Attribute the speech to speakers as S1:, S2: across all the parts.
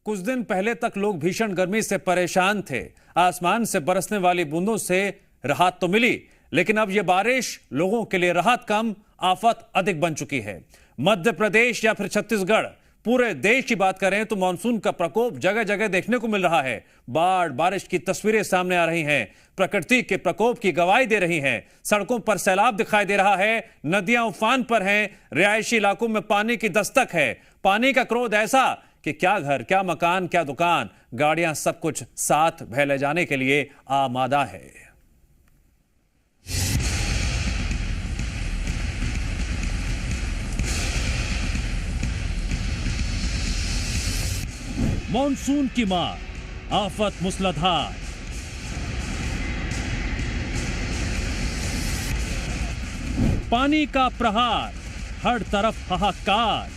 S1: कुछ दिन पहले तक लोग भीषण गर्मी से परेशान थे। आसमान से बरसने वाली बूंदों से राहत तो मिली, लेकिन अब यह बारिश लोगों के लिए राहत कम, आफत अधिक बन चुकी है। मध्य प्रदेश या फिर छत्तीसगढ़, पूरे देश की बात करें तो मानसून का प्रकोप जगह जगह देखने को मिल रहा है। बाढ़, बारिश की तस्वीरें सामने आ रही हैं, प्रकृति के प्रकोप की गवाही दे रही हैं। सड़कों पर सैलाब दिखाई दे रहा है, नदियां उफान पर हैं, रिहायशी इलाकों में पानी की दस्तक है। पानी का क्रोध ऐसा कि क्या घर, क्या मकान, क्या दुकान, गाड़ियां, सब कुछ साथ बह ले जाने के लिए आमादा है।
S2: मॉनसून की मार, आफत मूसलाधार। पानी का प्रहार, हर तरफ हाहाकार।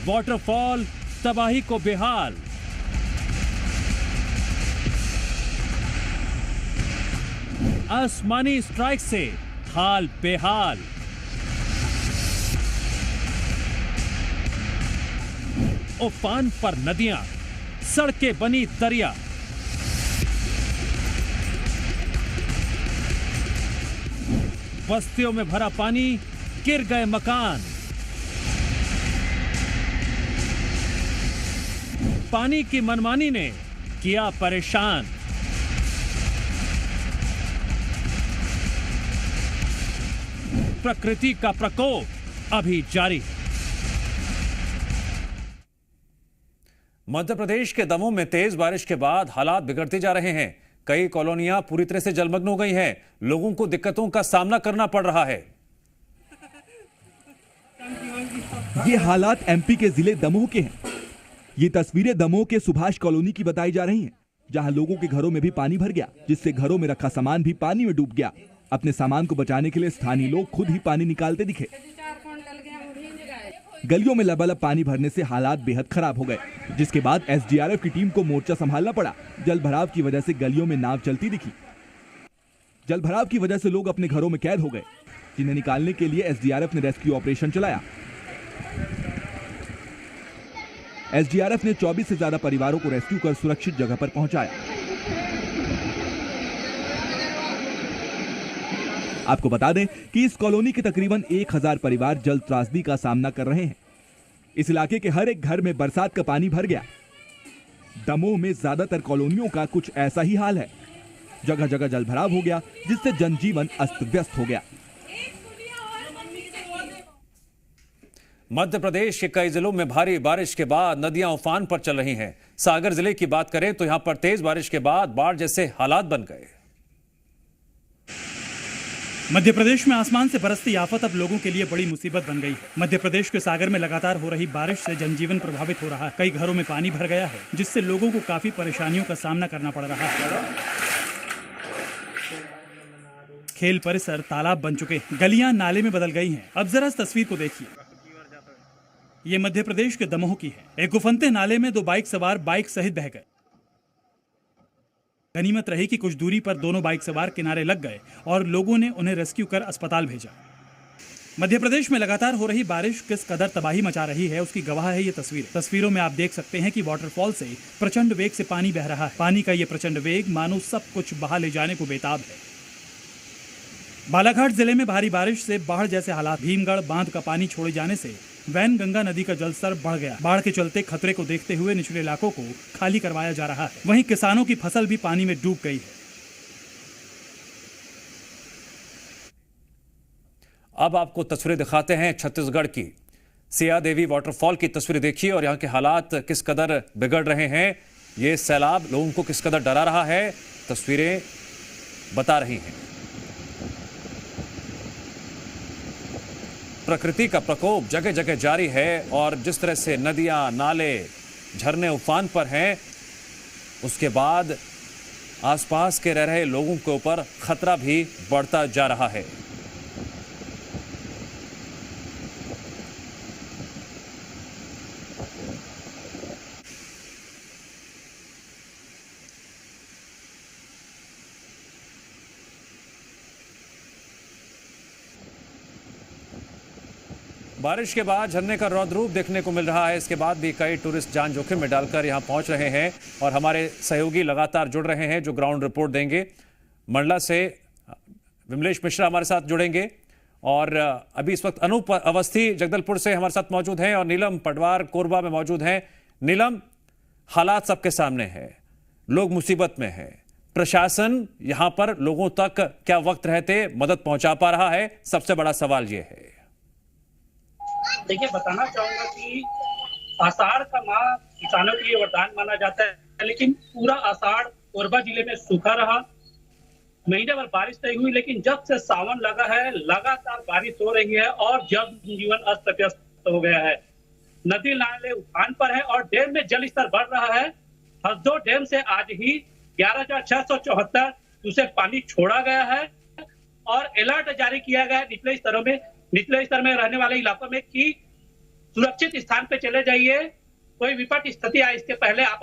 S2: वाटरफॉल तबाही को बेहाल। आसमानी स्ट्राइक से हाल बेहाल। उफान पर नदियां, सड़कें बनी दरिया। बस्तियों में भरा पानी, गिर गए मकान। पानी की मनमानी ने किया परेशान। प्रकृति का प्रकोप अभी जारी।
S1: मध्य प्रदेश के दमोह में तेज बारिश के बाद हालात बिगड़ते जा रहे हैं। कई कॉलोनियां पूरी तरह से जलमग्न हो गई हैं। लोगों को दिक्कतों का सामना करना पड़ रहा है।
S3: ये हालात एमपी के जिले दमोह के हैं। ये तस्वीरें दमोह के सुभाष कॉलोनी की बताई जा रही हैं, जहां लोगों के घरों में भी पानी भर गया, जिससे घरों में रखा सामान भी पानी में डूब गया। अपने सामान को बचाने के लिए स्थानीय लोग खुद ही पानी निकालते दिखे। गलियों में लबालब पानी भरने से हालात बेहद खराब हो गए, जिसके बाद एसडीआरएफ की टीम को मोर्चा संभालना पड़ा। जल भराव की वजह से गलियों में नाव चलती दिखी। जल भराव की वजह से लोग अपने घरों में कैद हो गए, जिन्हें निकालने के लिए एसडीआरएफ ने रेस्क्यू ऑपरेशन चलाया। एसडीआरएफ ने 24 से ज्यादा परिवारों को रेस्क्यू कर सुरक्षित जगह पर पहुंचाया। आपको बता दें कि इस कॉलोनी के तकरीबन 1000 परिवार जल त्रासदी का सामना कर रहे हैं। इस इलाके के हर एक घर में बरसात का पानी भर गया। दमोह में ज्यादातर कॉलोनियों का कुछ ऐसा ही हाल है। जगह जगह जल भराव हो गया, जिससे जनजीवन अस्त व्यस्त हो गया।
S1: मध्य प्रदेश के कई जिलों में भारी बारिश के बाद नदियां उफान पर चल रही हैं। सागर जिले की बात करें तो यहां पर तेज बारिश के बाद बाढ़ जैसे हालात बन गए।
S4: मध्य प्रदेश में आसमान से बरसती आफत अब लोगों के लिए बड़ी मुसीबत बन गई है। मध्य प्रदेश के सागर में लगातार हो रही बारिश से जनजीवन प्रभावित हो रहा है। कई घरों में पानी भर गया है, जिससे लोगों को काफी परेशानियों का सामना करना पड़ रहा है। खेल परिसर तालाब बन चुके, गलियां नाले में बदल गई हैं। अब जरा इस तस्वीर को देखिए। ये मध्य प्रदेश के दमोह की है। एक उफनते नाले में 2 बाइक सवार बाइक सहित बह गए। गनीमत रही कि कुछ दूरी पर दोनों बाइक सवार किनारे लग गए और लोगों ने उन्हें रेस्क्यू कर अस्पताल भेजा। मध्य प्रदेश में लगातार हो रही बारिश किस कदर तबाही मचा रही है, उसकी गवाह है ये तस्वीर। तस्वीरों में आप देख सकते हैं कि वाटरफॉल से प्रचंड वेग से पानी बह रहा है। पानी का ये प्रचंड वेग मानो सब कुछ बहा ले जाने को बेताब है। बालाघाट जिले में भारी बारिश से बाढ़ जैसे हालात। भीमगढ़ बांध का पानी छोड़े जाने से वैनगंगा नदी का जलस्तर बढ़ गया। बाढ़ के चलते खतरे को देखते हुए निचले इलाकों को खाली करवाया जा रहा है। वहीं किसानों की फसल भी पानी में डूब गई है।
S1: अब आपको तस्वीरें दिखाते हैं छत्तीसगढ़ की। सिया देवी वाटरफॉल की तस्वीरें देखिए और यहां के हालात किस कदर बिगड़ रहे हैं। ये सैलाब लोगों को किस कदर डरा रहा है, तस्वीरें बता रही हैं। प्रकृति का प्रकोप जगह जगह जारी है और जिस तरह से नदियां, नाले, झरने उफान पर हैं, उसके बाद आसपास के रह रहे लोगों के ऊपर खतरा भी बढ़ता जा रहा है। बारिश के बाद झरने का रौद्र रूप देखने को मिल रहा है। इसके बाद भी कई टूरिस्ट जान जोखिम में डालकर यहां पहुंच रहे हैं और हमारे सहयोगी लगातार जुड़ रहे हैं जो ग्राउंड रिपोर्ट देंगे। मंडला से विमलेश मिश्रा हमारे साथ जुड़ेंगे और अभी इस वक्त अनूप अवस्थी जगदलपुर से हमारे साथ मौजूद हैं और नीलम पटवार कोरबा में मौजूद हैं। नीलम, हालात सबके सामने है, लोग मुसीबत में है, प्रशासन यहां पर लोगों तक क्या वक्त रहते मदद पहुंचा पा रहा है? सबसे बड़ा सवाल यह है।
S5: देखिए, बताना चाहूंगा कि आषाढ़ का माह किसानों के लिए वरदान माना जाता है, लेकिन पूरा आषाढ़ कोरबा जिले में सूखा रहा। महीने भर बारिश नहीं हुई, लेकिन जब से सावन लगा है लगातार बारिश हो रही है और जन जीवन अस्त व्यस्त हो गया है। नदी नाले उफान पर है और डैम में जल स्तर बढ़ रहा है। हसदो डैम से आज ही 11,674 क्यूसेक पानी छोड़ा गया है और अलर्ट जारी किया गया है निचले स्तर में रहने वाले इलाकों में कि सुरक्षित स्थान पे चले जाइए। कोई विपट स्थिति आए इसके पहले आप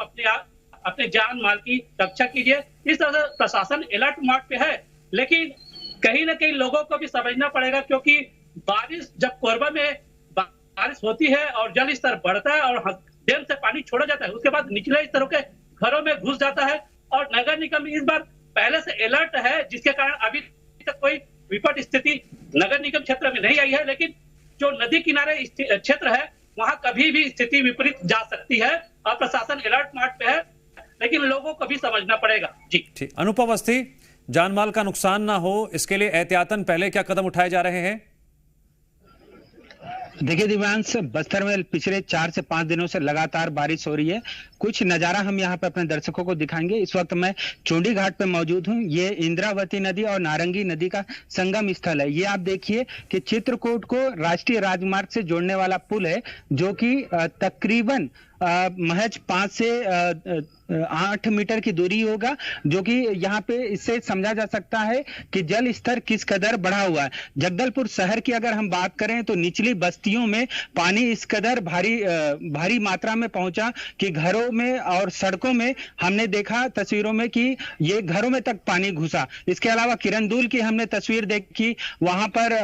S5: अपने जान माल की रक्षा कीजिए। इस तरह से प्रशासन अलर्ट मोड पे है, लेकिन कहीं ना कहीं लोगों को भी समझना पड़ेगा, क्योंकि बारिश जब कोरबा में बारिश होती है और जल स्तर बढ़ता है और डैम से पानी छोड़ा जाता है, उसके बाद निचले स्तरों के घरों में घुस जाता है और नगर निगम इस बार पहले से अलर्ट है, जिसके कारण अभी तक कोई विपट स्थिति नगर निगम क्षेत्र में नहीं आई है। लेकिन जो नदी किनारे क्षेत्र है वहां कभी भी स्थिति विपरीत जा सकती है और प्रशासन अलर्ट मोड पे है, लेकिन लोगों को भी समझना पड़ेगा। जी
S1: ठीक, अनूप अवस्थी, जान माल का नुकसान ना हो इसके लिए एहतियातन पहले क्या कदम उठाए जा रहे हैं?
S6: देखिए दिव्यांश, बस्तर में पिछले 4 से 5 दिनों से लगातार बारिश हो रही है। कुछ नजारा हम यहाँ पे अपने दर्शकों को दिखाएंगे। इस वक्त मैं चोंडी घाट पे मौजूद हूँ। ये इंद्रावती नदी और नारंगी नदी का संगम स्थल है। ये आप देखिए कि चित्रकूट को राष्ट्रीय राजमार्ग से जोड़ने वाला पुल है, जो कि तकरीबन महज 5 से 8 मीटर की दूरी होगा, जो कि यहाँ पे इससे समझा जा सकता है कि जल स्तर किस कदर बढ़ा हुआ है। जगदलपुर शहर की अगर हम बात करें तो निचली बस्तियों में पानी इस कदर भारी मात्रा में पहुंचा कि घरों में और सड़कों में हमने देखा तस्वीरों में कि ये घरों में तक पानी घुसा। इसके अलावा किरंदुल की हमने तस्वीर देखी, वहां पर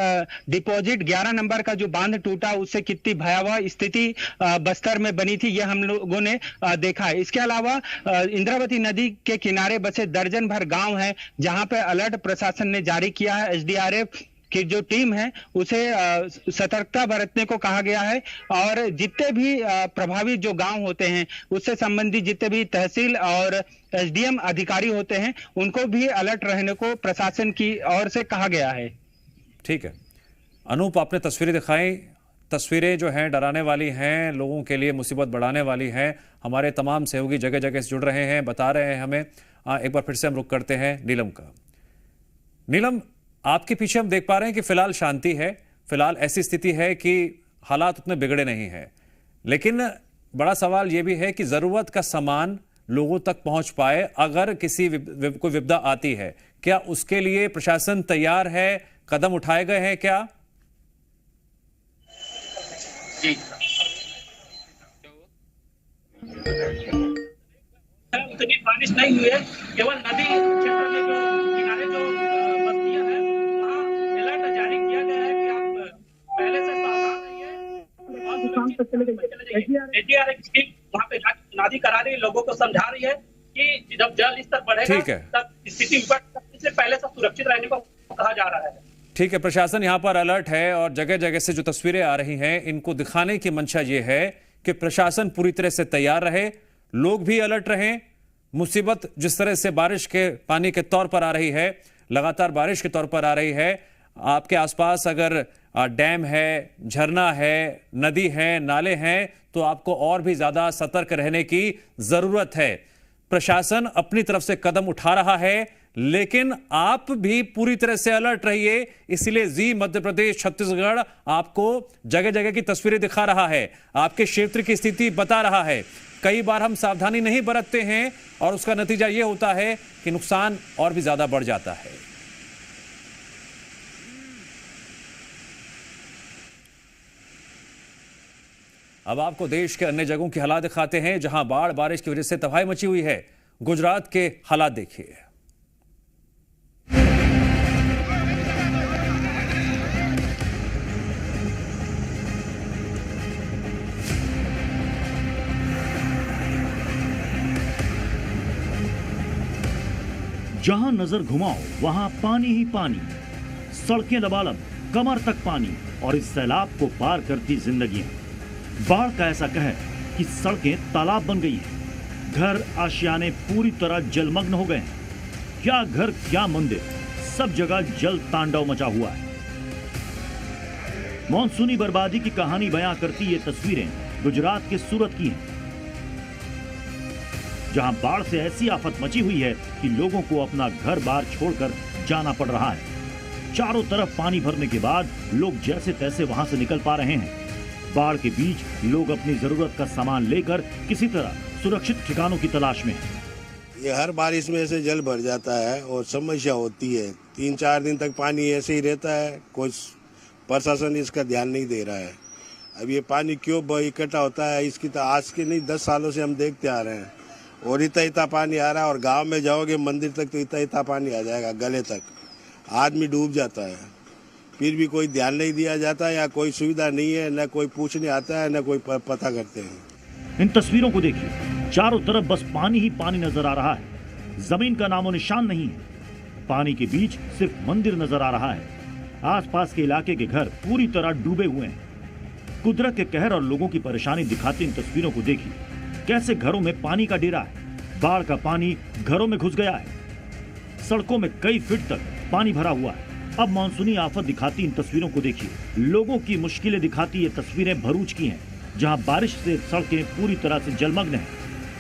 S6: डिपोजिट 11 नंबर का जो बांध टूटा, उससे कितनी भयावह स्थिति बस्तर में बनी थी, हम लोगों ने देखा। इसके अलावा इंद्रावती नदी के किनारे बसे दर्जन भर गांव हैं, जहां पे अलर्ट प्रशासन ने जारी किया है। एसडीआरएफ की जो टीम है उसे सतर्कता बरतने को कहा गया है और जितने भी प्रभावित जो गांव होते हैं उससे संबंधित जितने भी तहसील और एसडीएम अधिकारी होते हैं उनको भी अलर्ट रहने को प्रशासन की ओर से कहा गया है।
S1: ठीक है अनूप, आपने तस्वीरें दिखाई, तस्वीरें जो हैं डराने वाली हैं, लोगों के लिए मुसीबत बढ़ाने वाली हैं। हमारे तमाम सहयोगी जगह जगह से जुड़ रहे हैं, बता रहे हैं हमें। एक बार फिर से हम रुक करते हैं नीलम का। नीलम, आपके पीछे हम देख पा रहे हैं कि फिलहाल शांति है, फिलहाल ऐसी स्थिति है कि हालात उतने बिगड़े नहीं हैं, लेकिन बड़ा सवाल यह भी है कि जरूरत का सामान लोगों तक पहुंच पाए। अगर किसी कोई विपदा आती है, क्या उसके लिए प्रशासन तैयार है? कदम उठाए गए हैं क्या?
S5: जी, उतनी बारिश नहीं हुई है, केवल नदी क्षेत्र में जो किनारे जो बस्तियां हैं वहाँ अलर्ट जारी किया गया है कि आप पहले से सावधान रहिए। एसडीआरएफ टीम वहाँ पे नादी करा रही है, लोगों को समझा रही है कि जब जल स्तर बढ़ेगा तब स्थिति से पहले से सुरक्षित रहने को कहा जा रहा है।
S1: ठीक है, प्रशासन यहां पर अलर्ट है और जगह जगह से जो तस्वीरें आ रही हैं इनको दिखाने की मंशा ये है कि प्रशासन पूरी तरह से तैयार रहे, लोग भी अलर्ट रहें। मुसीबत जिस तरह से बारिश के पानी के तौर पर आ रही है, लगातार बारिश के तौर पर आ रही है, आपके आसपास अगर डैम है, झरना है, नदी है, नाले हैं, तो आपको और भी ज्यादा सतर्क रहने की जरूरत है। प्रशासन अपनी तरफ से कदम उठा रहा है, लेकिन आप भी पूरी तरह से अलर्ट रहिए। इसलिए जी मध्य प्रदेश छत्तीसगढ़ आपको जगह जगह की तस्वीरें दिखा रहा है, आपके क्षेत्र की स्थिति बता रहा है। कई बार हम सावधानी नहीं बरतते हैं और उसका नतीजा यह होता है कि नुकसान और भी ज्यादा बढ़ जाता है। अब आपको देश के अन्य जगहों के हालात दिखाते हैं जहां बाढ़ बारिश की वजह से तबाही मची हुई है। गुजरात के हालात देखिए।
S7: जहां नजर घुमाओ वहां पानी ही पानी, सड़कें लबालब, कमर तक पानी और इस सैलाब को पार करती जिंदगियां। बाढ़ का ऐसा कहर कि सड़कें तालाब बन गई हैं, घर आशियाने पूरी तरह जलमग्न हो गए हैं। क्या घर क्या मंदिर, सब जगह जल तांडव मचा हुआ है। मॉनसूनी बर्बादी की कहानी बयां करती ये तस्वीरें गुजरात के सूरत की हैं, जहां बाढ़ से ऐसी आफत मची हुई है कि लोगों को अपना घर बार छोड़कर जाना पड़ रहा है। चारों तरफ पानी भरने के बाद लोग जैसे तैसे वहां से निकल पा रहे हैं। बाढ़ के बीच लोग अपनी जरूरत का सामान लेकर किसी तरह सुरक्षित ठिकानों की तलाश में हैं।
S8: ये हर बारिश में ऐसे जल भर जाता है और समस्या होती है। 3-4 दिन तक पानी ऐसे ही रहता है, कोई प्रशासन इसका ध्यान नहीं दे रहा है। अब ये पानी क्यों इकट्ठा होता है, इसकी तो आज के नहीं 10 सालों से हम देखते आ रहे हैं। और इतना पानी आ रहा है और गांव में जाओगे मंदिर तक तो इतना पानी आ जाएगा, गले तक आदमी डूब जाता है। फिर भी कोई ध्यान नहीं दिया जाता, या कोई सुविधा नहीं है, न कोई पूछने आता है, न कोई पता करते हैं।
S7: इन तस्वीरों को देखिए, चारों तरफ बस पानी ही पानी नजर आ रहा है, जमीन का नामो निशान नहीं है। पानी के बीच सिर्फ मंदिर नजर आ रहा है। आसपास के इलाके के घर पूरी तरह डूबे हुए हैं। कुदरत के कहर और लोगों की परेशानी दिखाती इन तस्वीरों को देखिए, कैसे घरों में पानी का डेरा है। बाढ़ का पानी घरों में घुस गया है, सड़कों में कई फीट तक पानी भरा हुआ है। अब मानसूनी आफत दिखाती इन तस्वीरों को देखिए, लोगों की मुश्किलें दिखाती ये तस्वीरें भरूच की हैं, जहां बारिश से सड़कें पूरी तरह से जलमग्न हैं।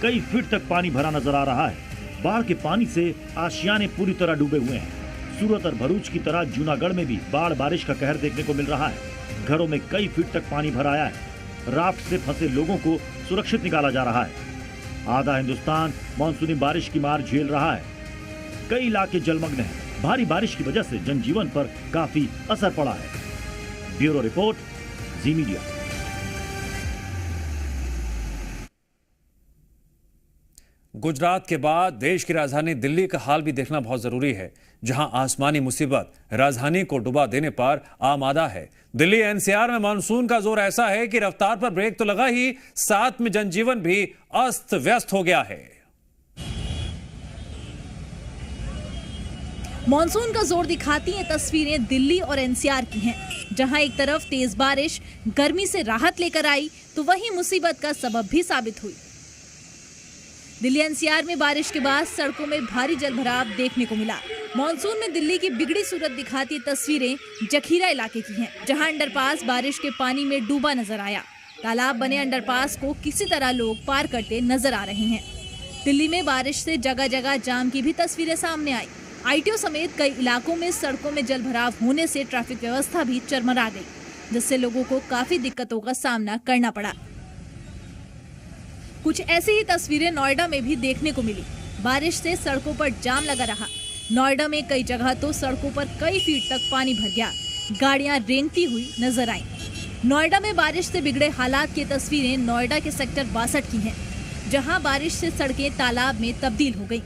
S7: कई फीट तक पानी भरा नजर आ रहा है। बाढ़ के पानी से आशियाने पूरी तरह डूबे हुए हैं। सूरत और भरूच की तरह जूनागढ़ में भी बाढ़ बारिश का कहर देखने को मिल रहा है। घरों में कई फीट तक पानी भर आया है। राफ्ट से फंसे लोगों को सुरक्षित निकाला जा रहा है। आधा हिंदुस्तान मानसूनी बारिश की मार झेल रहा है। कई इलाके जलमग्न हैं। भारी बारिश की वजह से जनजीवन पर काफी असर पड़ा है। ब्यूरो रिपोर्ट, जी मीडिया।
S1: गुजरात के बाद देश की राजधानी दिल्ली का हाल भी देखना बहुत जरूरी है, जहां आसमानी मुसीबत राजधानी को डुबा देने पर आमादा है। दिल्ली एनसीआर में मानसून का जोर ऐसा है कि रफ्तार पर ब्रेक तो लगा ही, साथ में जनजीवन भी अस्त व्यस्त हो गया है।
S9: मॉनसून का जोर दिखाती ये तस्वीरें दिल्ली और एनसीआर की हैं, जहां एक तरफ तेज बारिश गर्मी से राहत लेकर आई, तो वहीं मुसीबत का सबब भी साबित हुई। दिल्ली एनसीआर में बारिश के बाद सड़कों में भारी जलभराव देखने को मिला। मॉनसून में दिल्ली की बिगड़ी सूरत दिखाती तस्वीरें जखीरा इलाके की हैं, जहां अंडरपास बारिश के पानी में डूबा नजर आया। तालाब बने अंडरपास को किसी तरह लोग पार करते नजर आ रहे हैं। दिल्ली में बारिश से जगह जगह जाम की भी तस्वीरें सामने आई। आईटीओ समेत कई इलाकों में सड़कों में जलभराव होने से ट्रैफिक व्यवस्था भी चरमरा गई, जिससे लोगों को काफी दिक्कतों का सामना करना पड़ा। कुछ ऐसी ही तस्वीरें नोएडा में भी देखने को मिली। बारिश से सड़कों पर जाम लगा रहा। नोएडा में कई जगह तो सड़कों पर कई फीट तक पानी भर गया, गाड़ियां रेंगती हुई नजर आईं। नोएडा में बारिश से बिगड़े हालात की तस्वीरें नोएडा के सेक्टर 62 की हैं, जहां बारिश से सड़कें तालाब में तब्दील हो गईं।